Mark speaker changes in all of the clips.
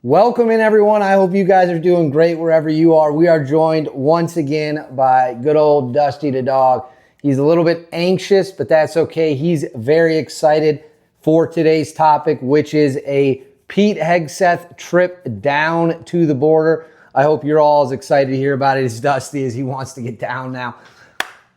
Speaker 1: Welcome in, everyone. I hope you guys are doing great wherever you are. We are joined once again by good old Dusty the dog. He's a little bit anxious, but that's okay. He's very excited for today's topic, which is a Pete Hegseth trip down to the border. I hope you're all as excited to hear about it as Dusty as he wants to get down now.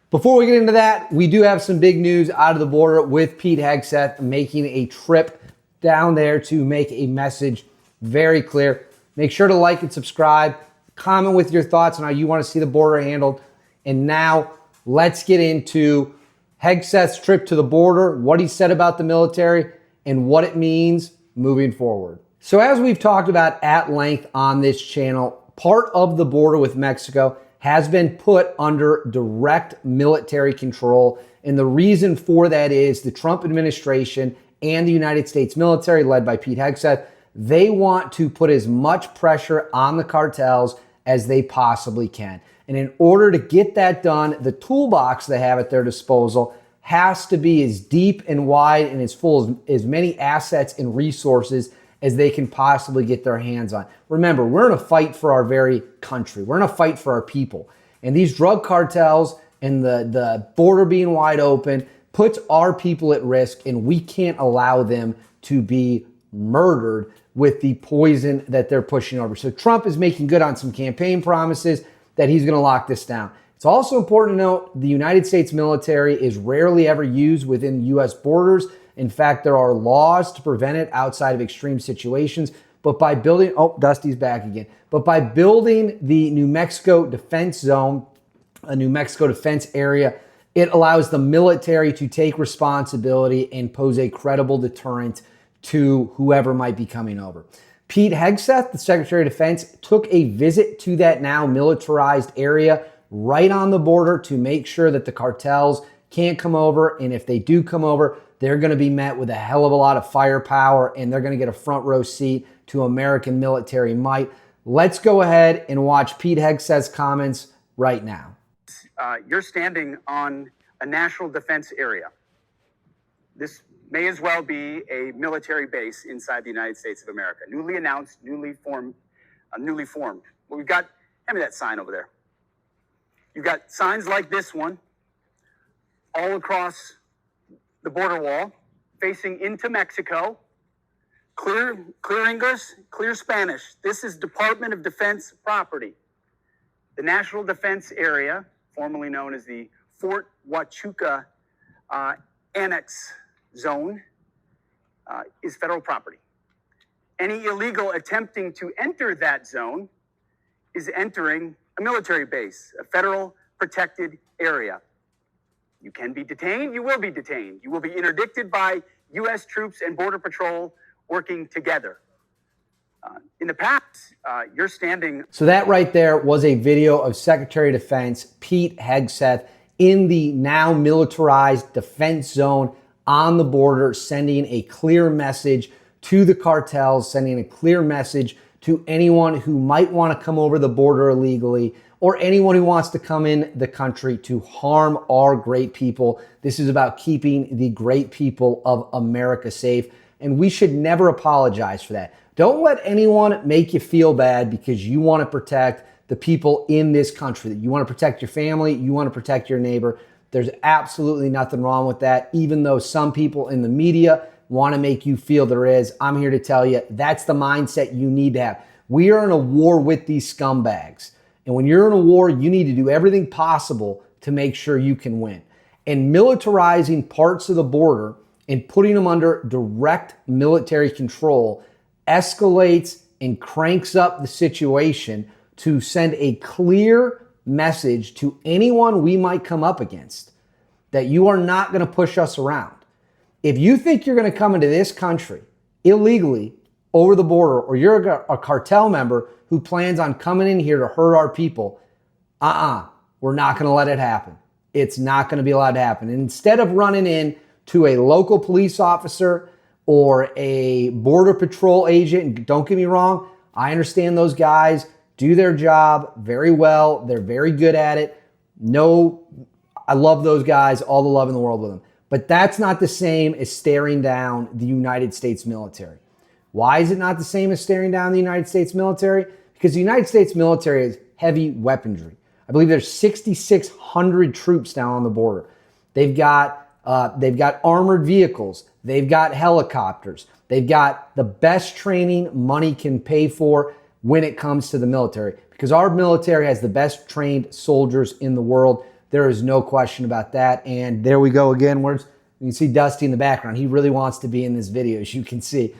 Speaker 1: Before we get into that, we do have some big news out of the border with Pete Hegseth making a trip down there to make a message very clear. Make sure to like and subscribe. Comment with your thoughts on how you want to see the border handled. And now let's get into Hegseth's trip to the border, what he said about the military, and what it means moving forward. So as we've talked about at length on this channel, part of the border with Mexico has been put under direct military control. And the reason for that is the Trump administration and the United States military, led by Pete Hegseth, they want to put as much pressure on the cartels as they possibly can. And in order to get that done, the toolbox they have at their disposal has to be as deep and wide and as full of as many assets and resources as they can possibly get their hands on. Remember, we're in a fight for our very country. We're in a fight for our people. And these drug cartels and the border being wide open puts our people at risk, and we can't allow them to be murdered with the poison that they're pushing over. So Trump is making good on some campaign promises that he's going to lock this down. It's also important to note the United States military is rarely ever used within U.S. borders. In fact, there are laws to prevent it outside of extreme situations. But by building, Dusty's back again. But by building the New Mexico Defense Zone, a New Mexico defense area, it allows the military to take responsibility and pose a credible deterrent to whoever might be coming over. Pete Hegseth, the Secretary of Defense, took a visit to that now militarized area right on the border to make sure that the cartels can't come over. And if they do come over, they're going to be met with a hell of a lot of firepower, and they're going to get a front row seat to American military might. Let's go ahead and watch Pete Hegseth's comments right now.
Speaker 2: You're standing on a national defense area. This may as well be a military base inside the United States of America. Newly announced, newly formed. Well, we've got, hand me that sign over there. You've got signs like this one all across the border wall, facing into Mexico. Clear English, clear Spanish. This is Department of Defense property. The National Defense Area, formerly known as the Fort Huachuca Annex Zone, is federal property. Any illegal attempting to enter that zone is entering a military base, a federal protected area. You can be detained, you will be detained. You will be interdicted by U.S. troops and Border Patrol working together. In the past, you're standing.
Speaker 1: So that right there was a video of Secretary of Defense Pete Hegseth in the now militarized defense zone on the border, sending a clear message to the cartels, sending a clear message to anyone who might want to come over the border illegally or anyone who wants to come in the country to harm our great people. This is about keeping the great people of America safe, and we should never apologize for that. Don't let anyone make you feel bad because you want to protect the people in this country. You want to protect your family, you want to protect your neighbor. There's absolutely nothing wrong with that, even though some people in the media want to make you feel there is. I'm here to tell you that's the mindset you need to have. We are in a war with these scumbags. And when you're in a war, you need to do everything possible to make sure you can win. And militarizing parts of the border and putting them under direct military control escalates and cranks up the situation to send a clear message to anyone we might come up against that you are not going to push us around. If you think you're going to come into this country illegally over the border, or you're a cartel member who plans on coming in here to hurt our people, we're not going to let it happen. It's not going to be allowed to happen. And instead of running in to a local police officer or a border patrol agent, and don't get me wrong, I understand those guys do their job very well. They're very good at it. No, I love those guys, all the love in the world with them. But that's not the same as staring down the United States military. Why is it not the same as staring down the United States military? Because the United States military has heavy weaponry. I believe there's 6,600 troops down on the border. They've got armored vehicles. They've got helicopters. They've got the best training money can pay for when it comes to the military, because our military has the best trained soldiers in the world. There is no question about that. And there we go again. You can see Dusty in the background. He really wants to be in this video, as you can see.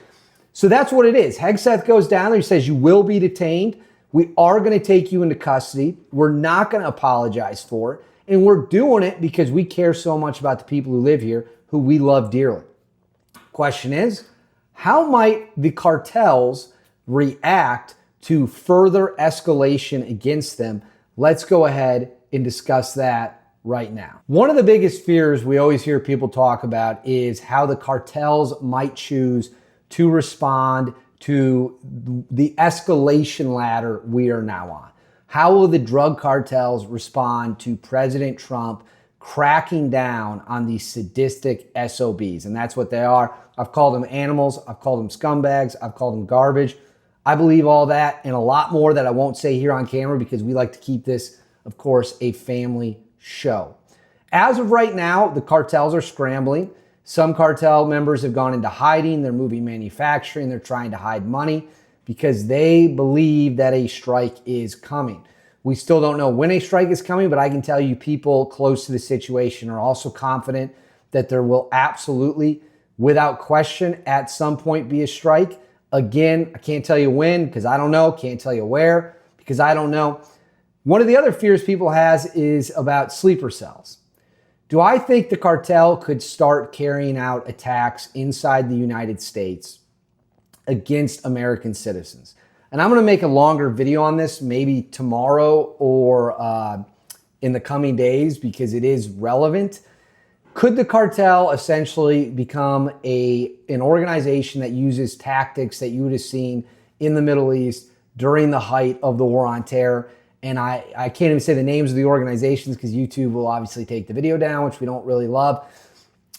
Speaker 1: So that's what it is. Hegseth goes down there. He says, you will be detained. We are going to take you into custody. We're not going to apologize for it. And we're doing it because we care so much about the people who live here, who we love dearly. Question is, how might the cartels react to further escalation against them? Let's go ahead and discuss that right now. One of the biggest fears we always hear people talk about is how the cartels might choose to respond to the escalation ladder we are now on. How will the drug cartels respond to President Trump cracking down on these sadistic SOBs? And that's what they are. I've called them animals. I've called them scumbags. I've called them garbage. I believe all that and a lot more that I won't say here on camera, because we like to keep this, of course, a family show. As of right now, the cartels are scrambling. Some cartel members have gone into hiding. They're moving manufacturing. They're trying to hide money because they believe that a strike is coming. We still don't know when a strike is coming, but I can tell you people close to the situation are also confident that there will absolutely, without question, at some point be a strike. Again, I can't tell you when because I don't know. Can't tell you where because I don't know. One of the other fears people has is about sleeper cells. Do I think the cartel could start carrying out attacks inside the United States against American citizens? And I'm going to make a longer video on this, maybe tomorrow or in the coming days, because it is relevant. Could the cartel essentially become an organization that uses tactics that you would have seen in the Middle East during the height of the war on terror? And I can't even say the names of the organizations because YouTube will obviously take the video down, which we don't really love,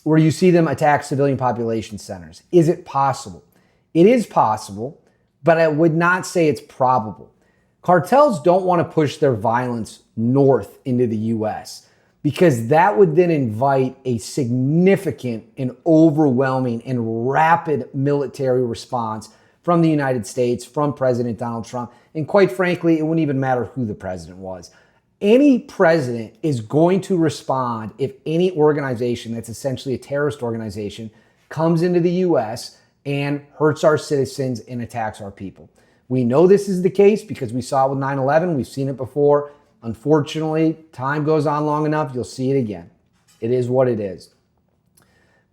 Speaker 1: where you see them attack civilian population centers. Is it possible? It is possible, but I would not say it's probable. Cartels don't want to push their violence north into the U.S. because that would then invite a significant and overwhelming and rapid military response from the United States, from President Donald Trump. And quite frankly, it wouldn't even matter who the president was. Any president is going to respond if any organization that's essentially a terrorist organization comes into the U.S. and hurts our citizens and attacks our people. We know this is the case because we saw it with 9/11. We've seen it before. Unfortunately, time goes on long enough, you'll see it again. It is what it is.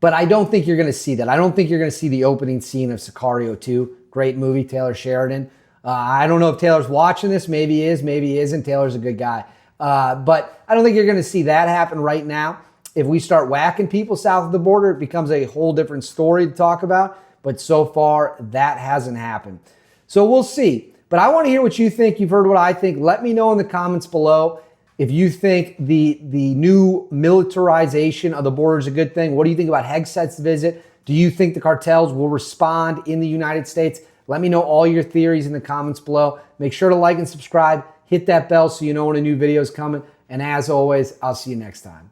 Speaker 1: But I don't think you're going to see that. I don't think you're going to see the opening scene of Sicario 2. Great movie, Taylor Sheridan. I don't know if Taylor's watching this. Maybe he is, maybe he isn't. Taylor's a good guy. But I don't think you're going to see that happen right now. If we start whacking people south of the border, it becomes a whole different story to talk about. But so far, that hasn't happened. So we'll see. But I want to hear what you think. You've heard what I think. Let me know in the comments below if you think the new militarization of the border is a good thing. What do you think about Hegseth's visit? Do you think the cartels will respond in the United States? Let me know all your theories in the comments below. Make sure to like and subscribe. Hit that bell so you know when a new video is coming. And as always, I'll see you next time.